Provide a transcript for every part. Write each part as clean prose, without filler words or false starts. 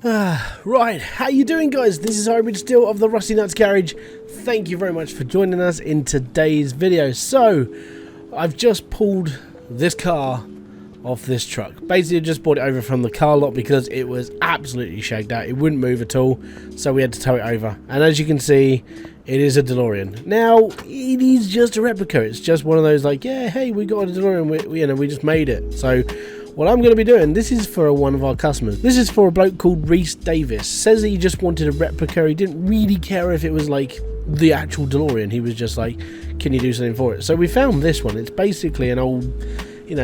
Right, how you doing, guys? This is Hybridsteel of the Rusty Nuts Garage. Thank you very much for joining us in today's video. So, I've just pulled this car off this truck. Basically, I just brought it over from the car lot because it was absolutely shagged out. It wouldn't move at all, so we had to tow it over. And as you can see, it is a Delorean. Now, it is just a replica. It's just one of those like, yeah, hey, we got a Delorean. We just made it. So, what I'm going to be doing, this is for one of our customers. This is for a bloke called Reese Davis. Says that he just wanted a replica. He didn't really care if it was like the actual Delorean. He was just like, can you do something for it? So we found this one. It's basically an old,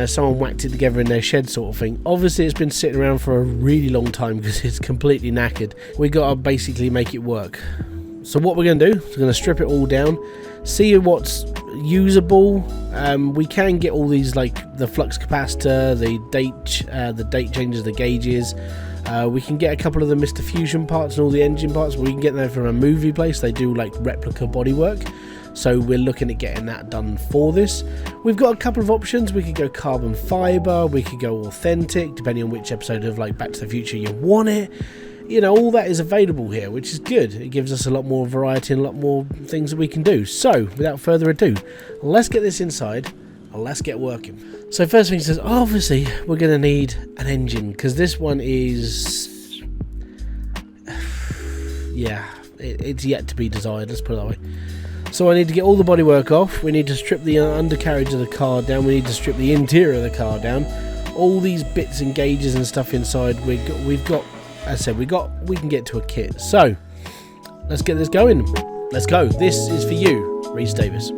someone whacked it together in their shed sort of thing. Obviously, it's been sitting around for a really long time because it's completely knackered. We got to basically make it work. So what we're going to do is we're going to strip it all down, see what's usable. We can get all these, like the flux capacitor, the date changes, the gauges. We can get a couple of the Mr. Fusion parts and all the engine parts. We can get them from a movie place. They do like replica bodywork. So we're looking at getting that done for this. We've got a couple of options. We could go carbon fiber. We could go authentic, depending on which episode of like Back to the Future you want it. All that is available here, which is good. It gives us a lot more variety and a lot more things that we can do. So, without further ado, let's get this inside and let's get working. So, first thing says, obviously, we're going to need an engine because this one is, it's yet to be desired. Let's put it that way. So, I need to get all the bodywork off. We need to strip the undercarriage of the car down. We need to strip the interior of the car down. All these bits and gauges and stuff inside, we've got. As I said, we can get to a kit. So, let's get this going. Let's go. This is for you, Reese Davis.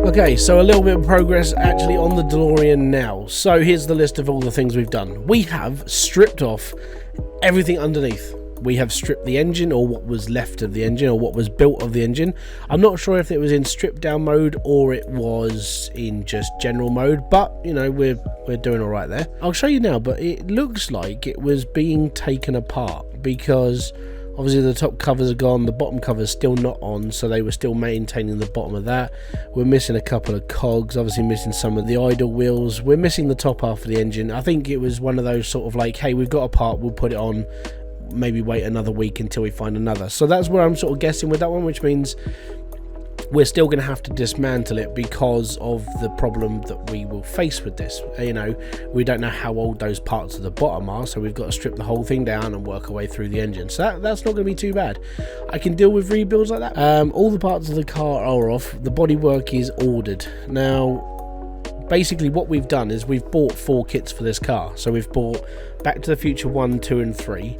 Okay, so a little bit of progress actually on the DeLorean now. So here's the list of all the things we've done. We have stripped off everything underneath. We have stripped the engine, or what was left of the engine, or what was built of the engine. I'm not sure if it was in stripped down mode or it was in just general mode, but we're doing all right there. I'll show you now, but it looks like it was being taken apart because obviously the top covers are gone, the bottom cover's still not on, so they were still maintaining the bottom of that. We're missing a couple of cogs, obviously missing some of the idle wheels. We're missing the top half of the engine. I think it was one of those sort of like, hey, we've got a part, we'll put it on, maybe wait another week until we find another. So that's where I'm sort of guessing with that one, which means we're still going to have to dismantle it because of the problem that we will face with this. We don't know how old those parts of the bottom are, so we've got to strip the whole thing down and work our way through the engine. So that's not going to be too bad. I can deal with rebuilds like that. All the parts of the car are off. The bodywork is ordered. Now, basically what we've done is we've bought 4 kits for this car. So we've bought Back to the Future 1, 2 and 3,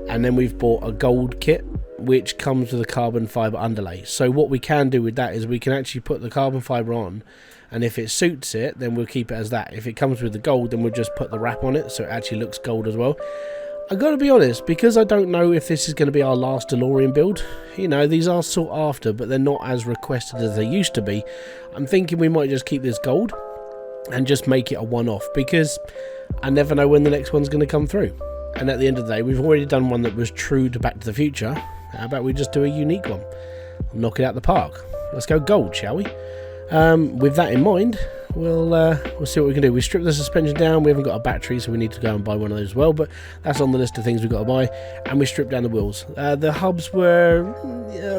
and then we've bought a gold kit which comes with a carbon fiber underlay. So what we can do with that is we can actually put the carbon fiber on, and if it suits it, then we'll keep it as that. If it comes with the gold, then we'll just put the wrap on it so it actually looks gold as well. I gotta be honest, because I don't know if this is going to be our last DeLorean build. These are sought after, but they're not as requested as they used to be. I'm thinking we might just keep this gold and just make it a one-off, because I never know when the next one's going to come through. And at the end of the day, we've already done one that was true to Back to the Future. How about we just do a unique one? Knock it out the park. Let's go gold, shall we? With that in mind, we'll see what we can do. We stripped the suspension down. We haven't got a battery, so we need to go and buy one of those as well, but that's on the list of things we've got to buy. And we stripped down the wheels. The hubs were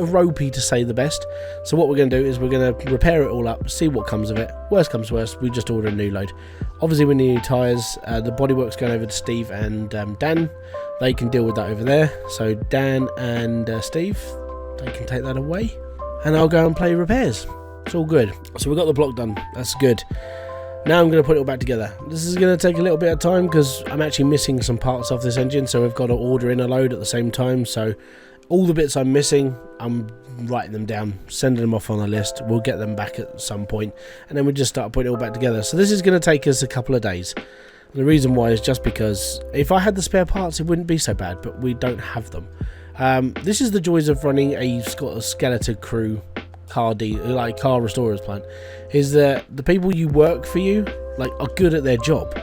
ropey, to say the best. So what we're going to do is we're going to repair it all up, see what comes of it. Worst comes to worst, we just order a new load. Obviously we need new tyres. The bodywork's going over to Steve and Dan. They can deal with that over there. So Dan and Steve, they can take that away, and I'll go and play repairs. It's all good. So we got the block done. That's good. Now I'm going to put it all back together. This is going to take a little bit of time because I'm actually missing some parts off this engine, so we've got to order in a load at the same time. So all the bits I'm missing, I'm writing them down, sending them off on a list. We'll get them back at some point, and then we'll just start putting it all back together. So this is going to take us a couple of days. The reason why is just because if I had the spare parts, it wouldn't be so bad, but we don't have them. This is the joys of running a skeleton crew car restorers plant, is that the people you work for you are good at their job,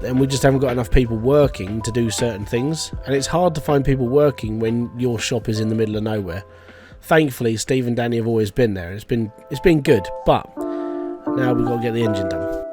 and we just haven't got enough people working to do certain things, and it's hard to find people working when your shop is in the middle of nowhere. Thankfully Steve and Danny have always been there. It's been good, but now we've got to get the engine done.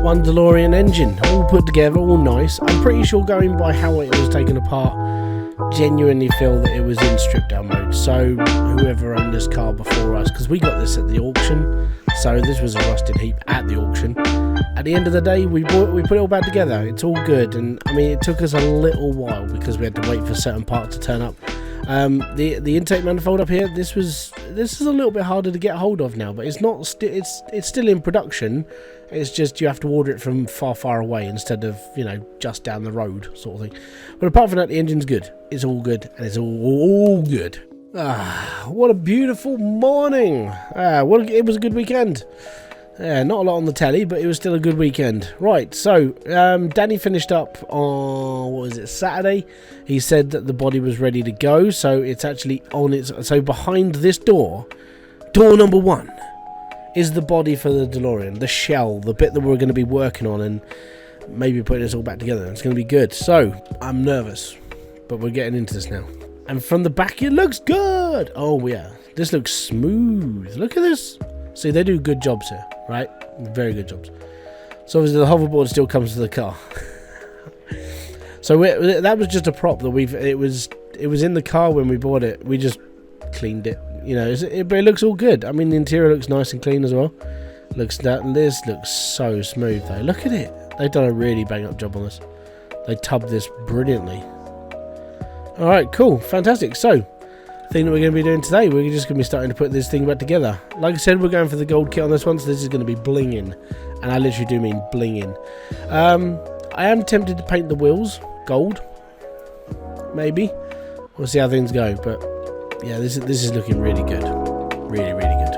One DeLorean engine, all put together, all nice. I'm pretty sure, going by how it was taken apart, genuinely feel that it was in strip down mode. So whoever owned this car before us, because we got this at the auction, so this was a rusted heap at the auction. At the end of the day, we put it all back together. It's all good, and I mean, it took us a little while because we had to wait for certain parts to turn up. The intake manifold up here, this is a little bit harder to get hold of now, but it's not. It's still in production. It's just you have to order it from far away instead of, just down the road sort of thing. But apart from that, the engine's good. It's all good, and it's all good. What a beautiful morning. It was a good weekend. Not a lot on the telly, but it was still a good weekend. Right, so Danny finished up on, Saturday. He said that the body was ready to go, so it's actually on its... So behind this door number 1, is the body for the DeLorean, the shell, the bit that we're going to be working on and maybe putting this all back together. It's going to be good. So, I'm nervous, but we're getting into this now. And from the back, it looks good. Oh, yeah. This looks smooth. Look at this. See, they do good jobs here, right? Very good jobs. So, obviously, the hoverboard still comes to the car. So, that was just a prop that it was in the car when we bought it. We just cleaned it. But it looks all good. I mean, the interior looks nice and clean as well. This looks so smooth though. Look at it. They've done a really bang up job on this. They tubbed this brilliantly. Alright, cool, fantastic. So, the thing that we're going to be doing today, we're just going to be starting to put this thing back together. Like I said, we're going for the gold kit on this one, so this is going to be blinging. And I literally do mean blinging. I am tempted to paint the wheels gold. Maybe. We'll see how things go, but yeah, this is looking really good. Really, really good.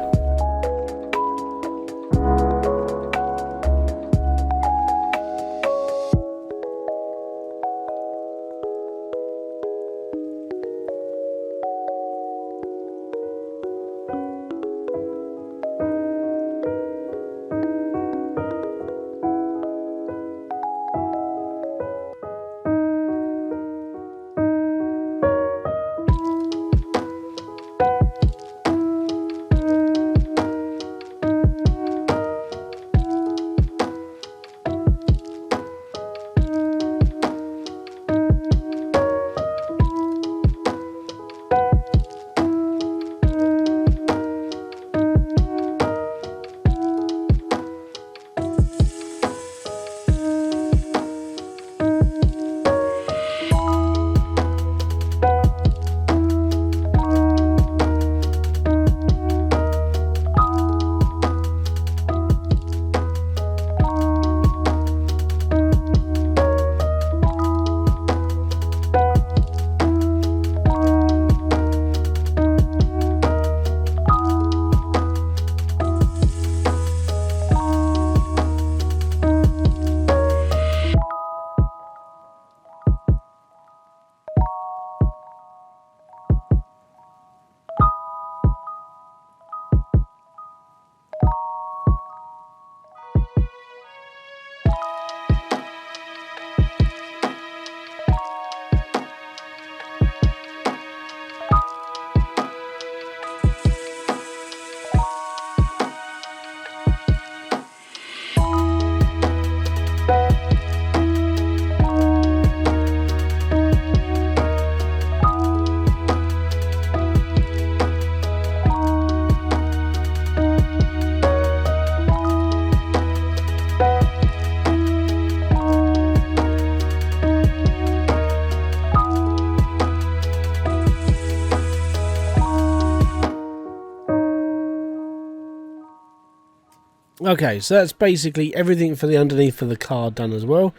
Okay, so that's basically everything for the underneath of the car done as well.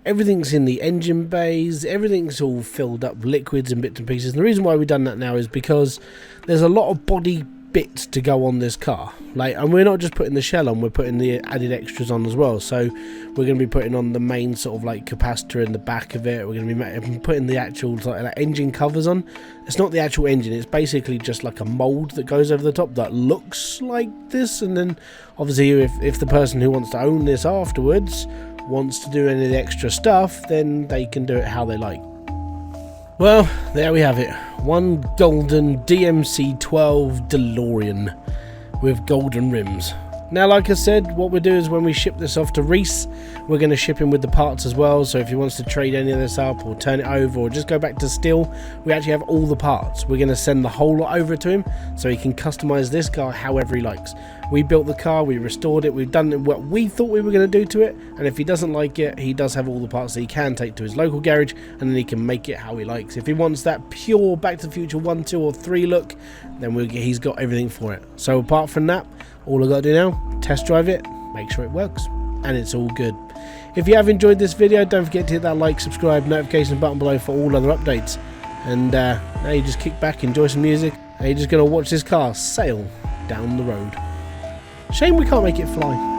Everything's in the engine bays, everything's all filled up with liquids and bits and pieces. And the reason why we've done that now is because there's a lot of body bits to go on this car, and we're not just putting the shell on, we're putting the added extras on as well. So we're going to be putting on the main sort of like capacitor in the back of it. We're going to be putting the actual like engine covers on. It's not the actual engine, it's basically just like a mold that goes over the top that looks like this. And then obviously if the person who wants to own this afterwards wants to do any of the extra stuff, then they can do it how they like. Well, there we have it. One golden DMC 12 DeLorean with golden rims. Now, like I said, what we'll do is when we ship this off to Reese, we're going to ship him with the parts as well. So if he wants to trade any of this up or turn it over or just go back to steel, we actually have all the parts. We're going to send the whole lot over to him so he can customize this car however he likes. We built the car, we restored it, we've done what we thought we were going to do to it, and if he doesn't like it, he does have all the parts that he can take to his local garage, and then he can make it how he likes. If he wants that pure Back to the Future 1, 2 or 3 look, then he's got everything for it. So apart from that, all I've got to do now, test drive it, make sure it works, and it's all good. If you have enjoyed this video, don't forget to hit that like, subscribe, notification button below for all other updates. And now you just kick back, enjoy some music, and you're just going to watch this car sail down the road. Shame we can't make it fly.